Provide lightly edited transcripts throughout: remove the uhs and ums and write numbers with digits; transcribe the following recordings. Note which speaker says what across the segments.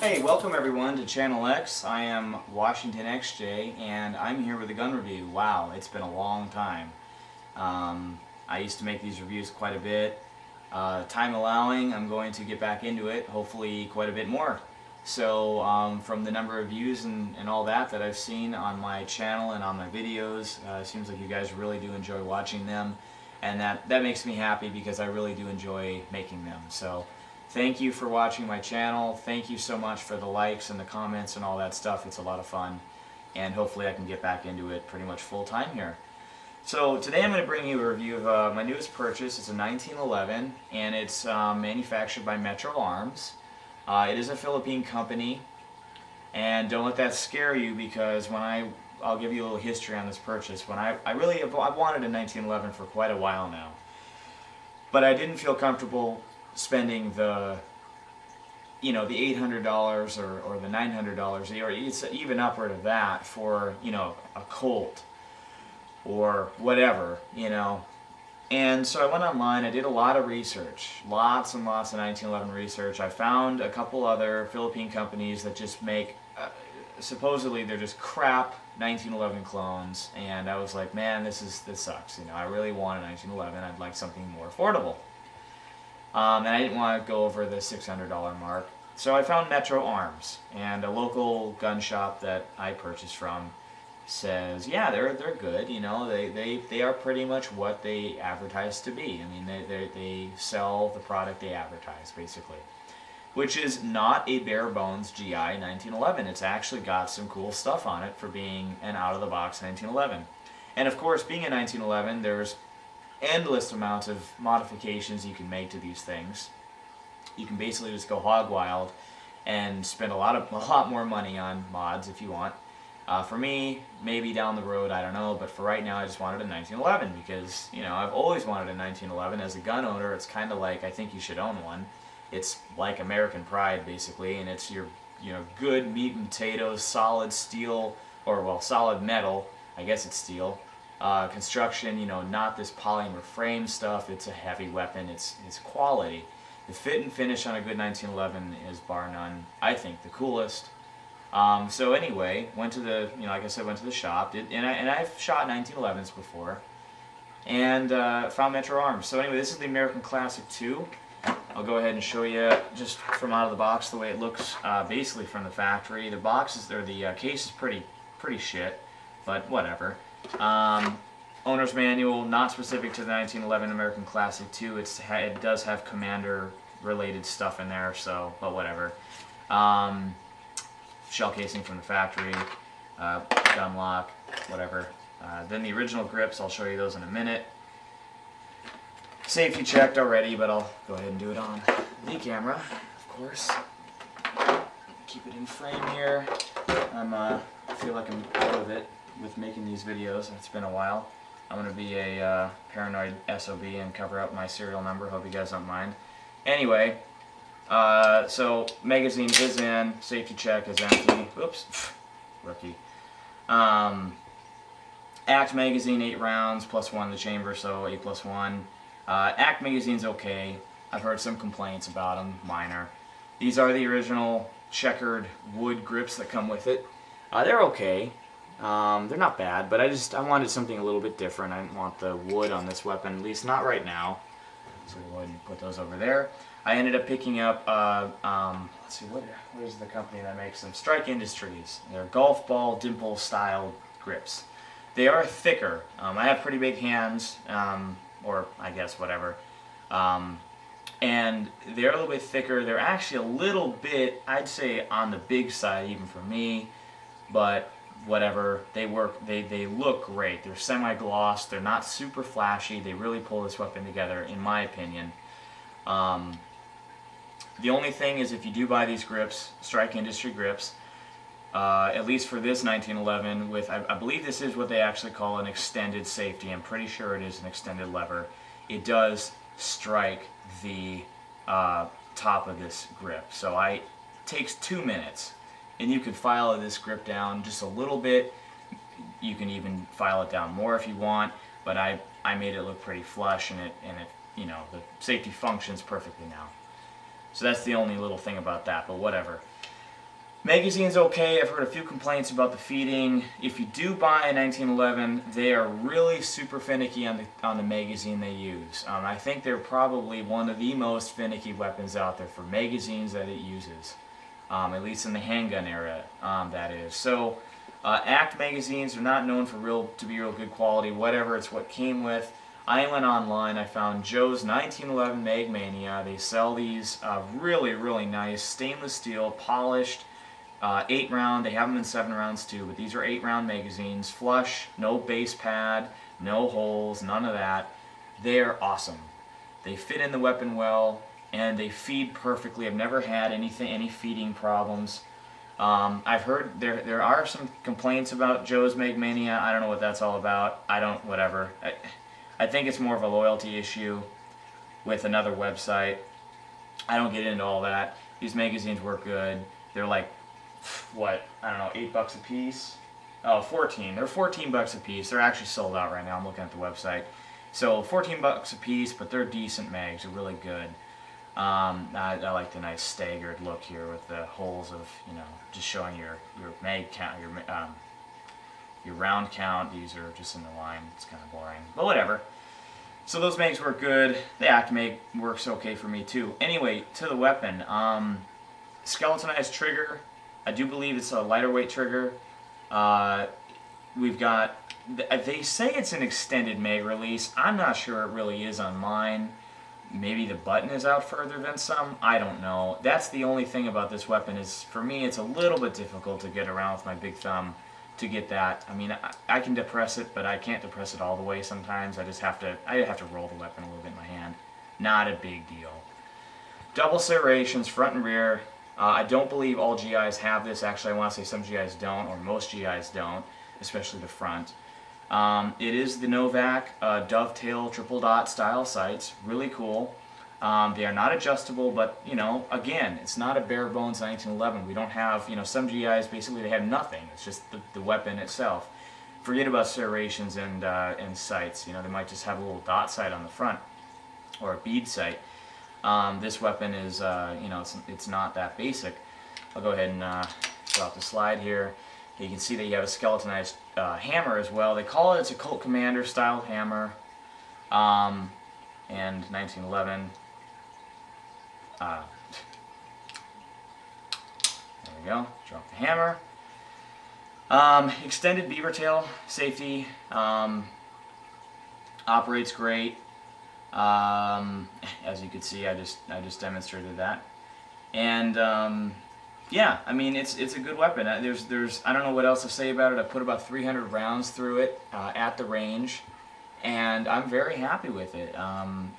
Speaker 1: Hey, welcome everyone to Channel X. I am WashingtonXJ and I'm here with a gun review. Wow, it's been a long time. I used to make these reviews quite a bit. Time allowing, I'm going to get back into it, hopefully quite a bit more. So from the number of views and all that I've seen on my channel and on my videos, it seems like you guys really do enjoy watching them, and that makes me happy because I really do enjoy making them. So thank you for watching my channel. Thank you so much for the likes and the comments and all that stuff. It's a lot of fun, and hopefully I can get back into it pretty much full time here. So today I'm going to bring you a review of my newest purchase. It's a 1911 and it's manufactured by Metro Arms. It is a Philippine company, and don't let that scare you because I'll give you a little history on this purchase. I've wanted a 1911 for quite a while now, but I didn't feel comfortable spending the $800 or the $900 or it's even upward of that for a Colt or whatever, And so I went online, I did a lot of research, lots and lots of 1911 research. I found a couple other Philippine companies that just make, supposedly they're just crap 1911 clones, and I was like, man, this sucks. I really want a 1911, I'd like something more affordable. And I didn't want to go over the $600 mark. So I found Metro Arms, and a local gun shop that I purchased from says, yeah, they're good. They are pretty much what they advertise to be. I mean, they sell the product they advertise, basically, which is not a bare bones GI 1911. It's actually got some cool stuff on it for being an out-of-the-box 1911. And of course, being a 1911, there's endless amounts of modifications you can make to these things. You can basically just go hog wild and spend a lot more money on mods if you want. For me, maybe down the road, I don't know, but for right now I just wanted a 1911 because, I've always wanted a 1911. As a gun owner, it's kind of like, I think you should own one. It's like American Pride, basically, and it's your, good meat and potatoes, solid steel, or, well, solid metal, I guess it's steel, construction, not this polymer frame stuff. It's a heavy weapon. It's quality. The fit and finish on a good 1911 is bar none, I think, the coolest. So anyway, went to the, like I said, went to the shop, and I've shot 1911s before, and found Metro Arms. So anyway, this is the American Classic 2. I'll go ahead and show you just from out of the box the way it looks, basically from the factory. The case is pretty shit, but whatever. Owner's manual, not specific to the 1911 American Classic 2. It does have Commander-related stuff in there, so, but whatever. Shell casing from the factory, gun lock, whatever. Then the original grips, I'll show you those in a minute. Safety checked already, but I'll go ahead and do it on the camera, of course. Keep it in frame here. I feel like I'm out of it with making these videos. It's been a while. I'm going to be a paranoid SOB and cover up my serial number. Hope you guys don't mind. Anyway. So magazine is in, safety check is empty. Oops, rookie. ACT magazine 8 rounds plus 1 in the chamber, so 8 plus 1. ACT magazine's okay. I've heard some complaints about them, minor. These are the original checkered wood grips that come with it. They're okay. They're not bad, but I wanted something a little bit different. I didn't want the wood on this weapon, at least not right now. So we'll go ahead and put those over there. I ended up picking up, let's see, what is the company that makes them? Strike Industries. They're golf ball dimple style grips. They are thicker. I have pretty big hands, or I guess whatever. And they're a little bit thicker. They're actually a little bit, I'd say, on the big side even for me, but whatever. They work. They look great. They're semi-gloss. They're not super flashy. They really pull this weapon together, in my opinion. The only thing is, if you do buy these grips, Strike Industry grips, at least for this 1911, with I believe this is what they actually call an extended safety. I'm pretty sure it is an extended lever. It does strike the top of this grip, so it takes 2 minutes. And you could file this grip down just a little bit. You can even file it down more if you want, but I made it look pretty flush, and it the safety functions perfectly now. So that's the only little thing about that, but whatever. Magazine's okay. I've heard a few complaints about the feeding. If you do buy a 1911, they are really super finicky on the magazine they use. I think they're probably one of the most finicky weapons out there for magazines that it uses, at least in the handgun era, that is. So, ACT magazines are not known to be real good quality. Whatever, it's what came with. I went online. I found Joe's 1911 Mag Mania. They sell these really, really nice stainless steel, polished. 8 round, they have them in 7 rounds too, but these are 8 round magazines, flush, no base pad, no holes, none of that. They're awesome. They fit in the weapon well, and they feed perfectly. I've never had any feeding problems. I've heard there are some complaints about Joe's Mag Mania. I don't know what that's all about. Whatever. I think it's more of a loyalty issue with another website. I don't get into all that. These magazines work good. They're like, what, I don't know, $8 a piece? Oh, 14. They're 14 bucks a piece. They're actually sold out right now. I'm looking at the website. So 14 bucks a piece, but they're decent mags. They're really good. I like the nice staggered look here with the holes of, just showing your mag count, your round count. These are just in the line. It's kind of boring, but whatever. So those mags work good. The ACT mag works okay for me too. Anyway, to the weapon. Skeletonized trigger. I do believe it's a lighter weight trigger. We've got, they say it's an extended mag release. I'm not sure it really is on mine. Maybe the button is out further than some. I don't know. That's the only thing about this weapon is, for me, it's a little bit difficult to get around with my big thumb to get that. I mean, I can depress it, but I can't depress it all the way sometimes. I have to roll the weapon a little bit in my hand. Not a big deal. Double serrations, front and rear. I don't believe all GIs have this. Actually, I want to say some GIs don't, or most GIs don't, especially the front. It is the Novak dovetail triple dot style sights. Really cool. They are not adjustable, but, again, it's not a bare bones 1911. We don't have, some GIs, basically they have nothing. It's just the weapon itself. Forget about serrations and sights. They might just have a little dot sight on the front, or a bead sight. This weapon is, it's not that basic. I'll go ahead and drop the slide here. You can see that you have a skeletonized hammer as well. They call it, it's a Colt Commander style hammer. And 1911. There we go. Drop the hammer. Extended beaver tail safety. Operates great. As you can see, I just demonstrated that, and yeah, I mean it's a good weapon. There's I don't know what else to say about it. I put about 300 rounds through it at the range, and I'm very happy with it.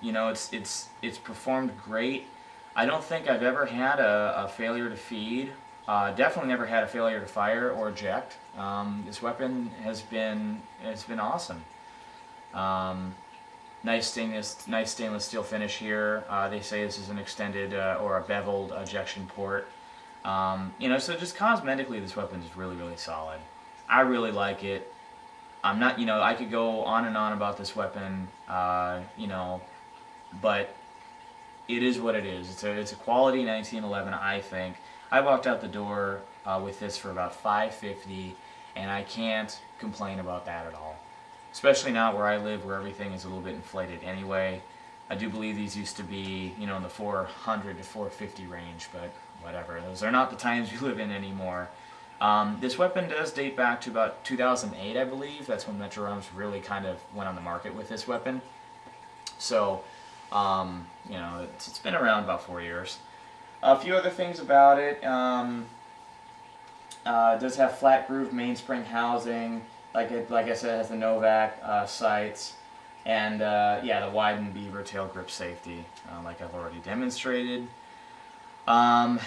Speaker 1: It's performed great. I don't think I've ever had a failure to feed. Definitely never had a failure to fire or eject. This weapon has been awesome. Nice stainless steel finish here. They say this is an extended or a beveled ejection port. So just cosmetically, this weapon is really, really solid. I really like it. I'm not, I could go on and on about this weapon, but it is what it is. It's a quality 1911, I think. I walked out the door with this for about $5.50, and I can't complain about that at all. Especially now where I live, where everything is a little bit inflated anyway. I do believe these used to be, in the 400 to 450 range, but whatever. Those are not the times we live in anymore. This weapon does date back to about 2008, I believe. That's when Metro Arms really kind of went on the market with this weapon. So, it's been around about 4 years. A few other things about it. It does have flat groove mainspring housing. Like I said, it has the Novak sights, and yeah, the widened beaver tail grip safety, like I've already demonstrated. Yeah,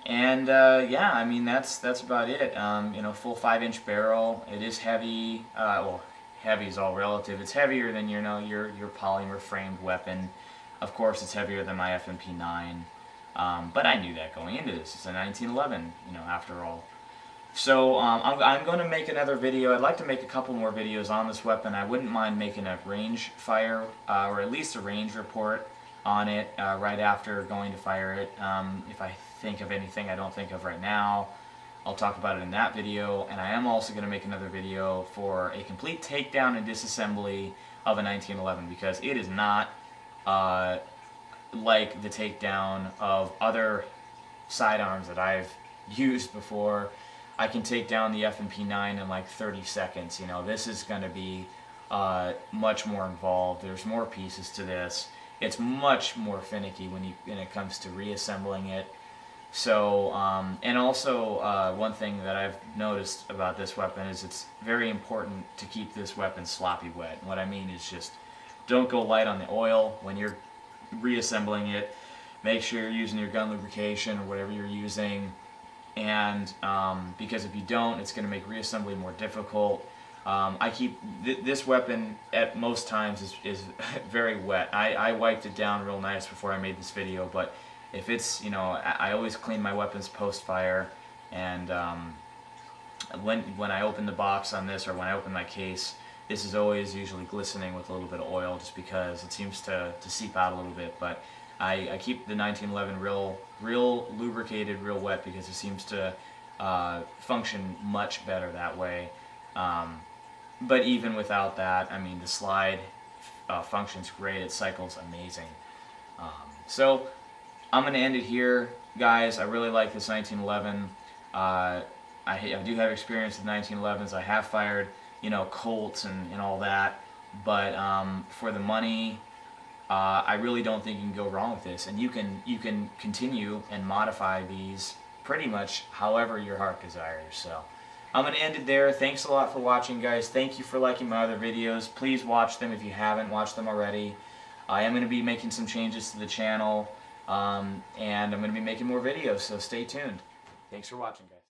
Speaker 1: I mean that's about it. Full 5-inch barrel. It is heavy. Well, heavy is all relative. It's heavier than your polymer framed weapon. Of course, it's heavier than my FMP9. But I knew that going into this. It's a 1911, after all. So I'm going to make another video. I'd like to make a couple more videos on this weapon. I wouldn't mind making a range fire, or at least a range report on it right after going to fire it. If I think of anything I don't think of right now, I'll talk about it in that video. And I am also going to make another video for a complete takedown and disassembly of a 1911, because it is not like the takedown of other sidearms that I've used before. I can take down the F&P 9 in like 30 seconds. You know, this is going to be much more involved. There's more pieces to this. It's much more finicky when it comes to reassembling it. So, and also one thing that I've noticed about this weapon is it's very important to keep this weapon sloppy wet. What I mean is just don't go light on the oil when you're reassembling it. Make sure you're using your gun lubrication or whatever you're using, and because if you don't, it's going to make reassembly more difficult. I keep this weapon at most times is very wet. I wiped it down real nice before I made this video, but if it's, you know, I always clean my weapons post-fire, and when I open the box on this, or when I open my case, this is always usually glistening with a little bit of oil, just because it seems to seep out a little bit. But I keep the 1911 real lubricated, real wet, because it seems to function much better that way. But even without that, I mean, the slide functions great. It cycles amazing. So I'm going to end it here, guys. I really like this 1911. I do have experience with 1911s. I have fired, you know, Colts and all that. But for the money, I really don't think you can go wrong with this. And you can continue and modify these pretty much however your heart desires. So I'm going to end it there. Thanks a lot for watching, guys. Thank you for liking my other videos. Please watch them if you haven't watched them already. I am going to be making some changes to the channel, and I'm going to be making more videos, so stay tuned. Thanks for watching, guys.